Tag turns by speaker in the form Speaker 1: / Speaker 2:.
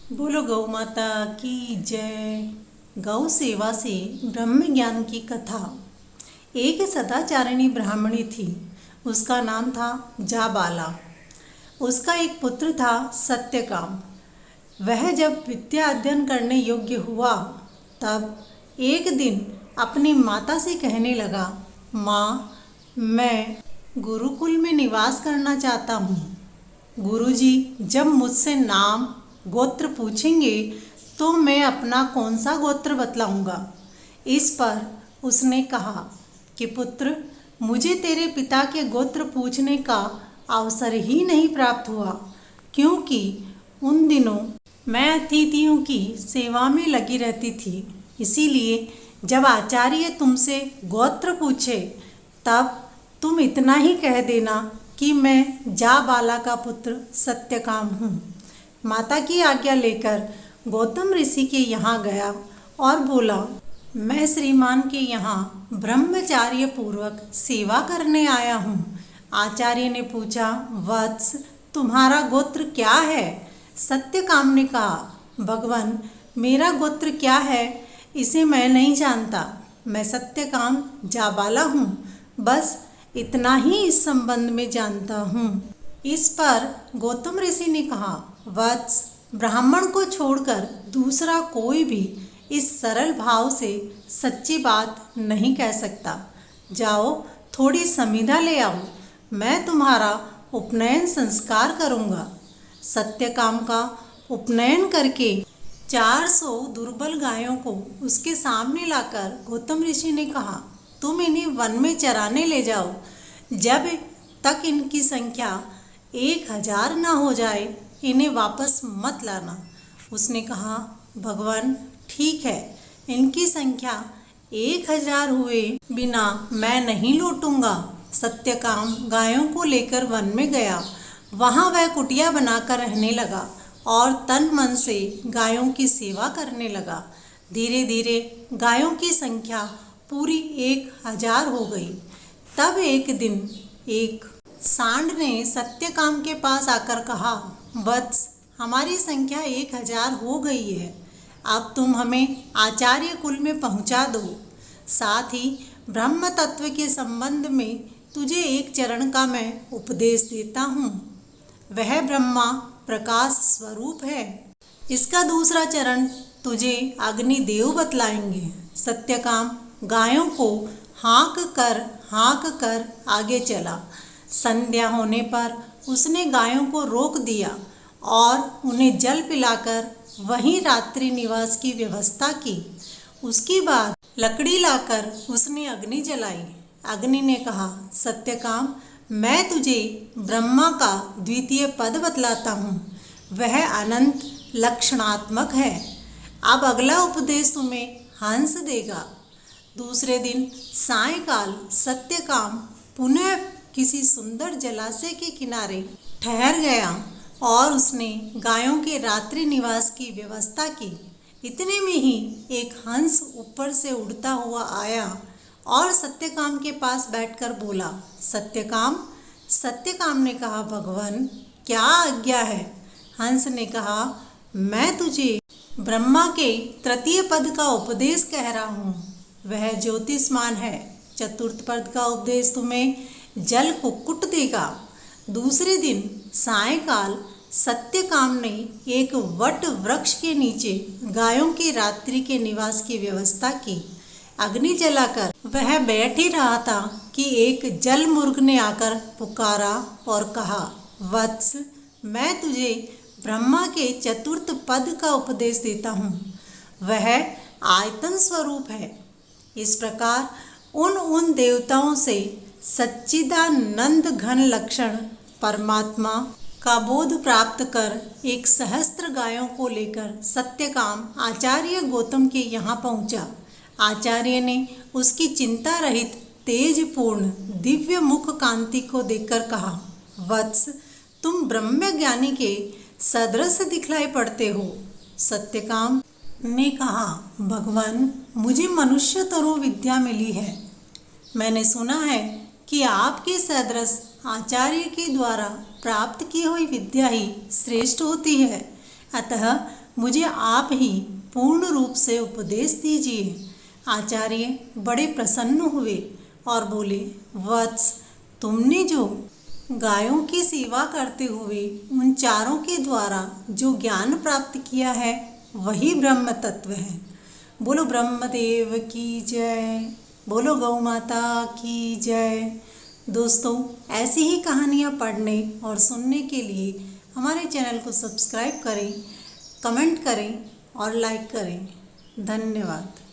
Speaker 1: बोलो गौ माता की जय। गौ सेवा से ब्रह्म ज्ञान की कथा। एक सदाचारिणी ब्राह्मणी थी। उसका नाम था जाबाला। उसका एक पुत्र था सत्यकाम। वह जब विद्या अध्ययन करने योग्य हुआ तब एक दिन अपनी माता से कहने लगा, माँ, मैं गुरुकुल में निवास करना चाहता हूँ। गुरुजी जब मुझसे नाम गोत्र पूछेंगे तो मैं अपना कौन सा गोत्र बतलाऊंगा। इस पर उसने कहा कि पुत्र, मुझे तेरे पिता के गोत्र पूछने का अवसर ही नहीं प्राप्त हुआ, क्योंकि उन दिनों मैं अतिथियों की सेवा में लगी रहती थी। इसीलिए जब आचार्य तुमसे गोत्र पूछे तब तुम इतना ही कह देना कि मैं जाबाला का पुत्र सत्यकाम हूँ। माता की आज्ञा लेकर गौतम ऋषि के यहाँ गया और बोला, मैं श्रीमान के यहाँ ब्रह्मचार्य पूर्वक सेवा करने आया हूँ। आचार्य ने पूछा, वत्स, तुम्हारा गोत्र क्या है? सत्यकाम ने कहा, भगवान, मेरा गोत्र क्या है इसे मैं नहीं जानता। मैं सत्यकाम जाबाला हूँ, बस इतना ही इस संबंध में जानता हूँ। इस पर गौतम ऋषि ने कहा, वत्स, ब्राह्मण को छोड़कर दूसरा कोई भी इस सरल भाव से सच्ची बात नहीं कह सकता। जाओ, थोड़ी समिधा ले आओ, मैं तुम्हारा उपनयन संस्कार करूँगा। सत्यकाम का उपनयन करके 400 दुर्बल गायों को उसके सामने लाकर गौतम ऋषि ने कहा, तुम इन्हें वन में चराने ले जाओ। जब तक इनकी संख्या 1000 ना हो जाए इन्हें वापस मत लाना। उसने कहा, भगवान, ठीक है, इनकी संख्या 1000 हुए बिना मैं नहीं लौटूंगा। सत्यकाम गायों को लेकर वन में गया। वहाँ वह कुटिया बनाकर रहने लगा और तन मन से गायों की सेवा करने लगा। धीरे धीरे गायों की संख्या पूरी 1000 हो गई। तब एक दिन एक सांड ने सत्यकाम के पास आकर कहा, वत्स, हमारी संख्या 1000 हो गई है, अब तुम हमें आचार्य कुल में पहुंचा दो। साथ ही ब्रह्म तत्व के संबंध में तुझे एक चरण का मैं उपदेश देता हूँ। वह ब्रह्मा प्रकाश स्वरूप है। इसका दूसरा चरण तुझे अग्निदेव बतलाएंगे। सत्यकाम गायों को हाँक कर आगे चला। संध्या होने पर उसने गायों को रोक दिया और उन्हें जल पिलाकर वहीं रात्रि निवास की व्यवस्था की। उसके बाद लकड़ी लाकर उसने अग्नि जलाई। अग्नि ने कहा, सत्यकाम, मैं तुझे ब्रह्मा का द्वितीय पद बतलाता हूँ। वह अनंत लक्षणात्मक है। अब अगला उपदेश तुम्हें हंस देगा। दूसरे दिन सायंकाल सत्यकाम पुनः किसी सुंदर जलाशय के किनारे ठहर गया और उसने गायों के रात्रि निवास की व्यवस्था की। इतने में ही एक हंस ऊपर से उड़ता हुआ आया और सत्यकाम के पास बैठकर बोला, सत्यकाम। सत्यकाम ने कहा, भगवान, क्या आज्ञा है? हंस ने कहा, मैं तुझे ब्रह्मा के तृतीय पद का उपदेश कह रहा हूँ। वह ज्योतिष्मान है। चतुर्थ पद का उपदेश तुम्हें जल कुक्कुट देगा। दूसरे दिन सायंकाल सत्यकाम ने एक वट वृक्ष के नीचे गायों के रात्रि के निवास की व्यवस्था की। अग्नि जलाकर वह बैठ ही रहा था कि एक जल मुर्ग ने आकर पुकारा और कहा, वत्स, मैं तुझे ब्रह्मा के चतुर्थ पद का उपदेश देता हूँ। वह आयतन स्वरूप है। इस प्रकार उन देवताओं से सच्चिदानंद घन लक्षण परमात्मा का बोध प्राप्त कर एक सहस्त्र गायों को लेकर सत्यकाम आचार्य गौतम के यहाँ पहुँचा। आचार्य ने उसकी चिंता रहित तेजपूर्ण दिव्य मुख कांति को देखकर कहा, वत्स, तुम ब्रह्म ज्ञानी के सदृश दिखलाई पड़ते हो। सत्यकाम ने कहा, भगवान, मुझे मनुष्य तरो विद्या मिली है। मैंने सुना है कि आपके सदृश आचार्य के द्वारा प्राप्त की हुई विद्या ही श्रेष्ठ होती है। अतः मुझे आप ही पूर्ण रूप से उपदेश दीजिए। आचार्य बड़े प्रसन्न हुए और बोले, वत्स, तुमने जो गायों की सेवा करते हुए उन चारों के द्वारा जो ज्ञान प्राप्त किया है वही ब्रह्म तत्व है। बोलो ब्रह्मदेव की जय, बोलो गौ माता की जय। दोस्तों, ऐसी ही कहानियाँ पढ़ने और सुनने के लिए हमारे चैनल को सब्सक्राइब करें, कमेंट करें और लाइक करें। धन्यवाद।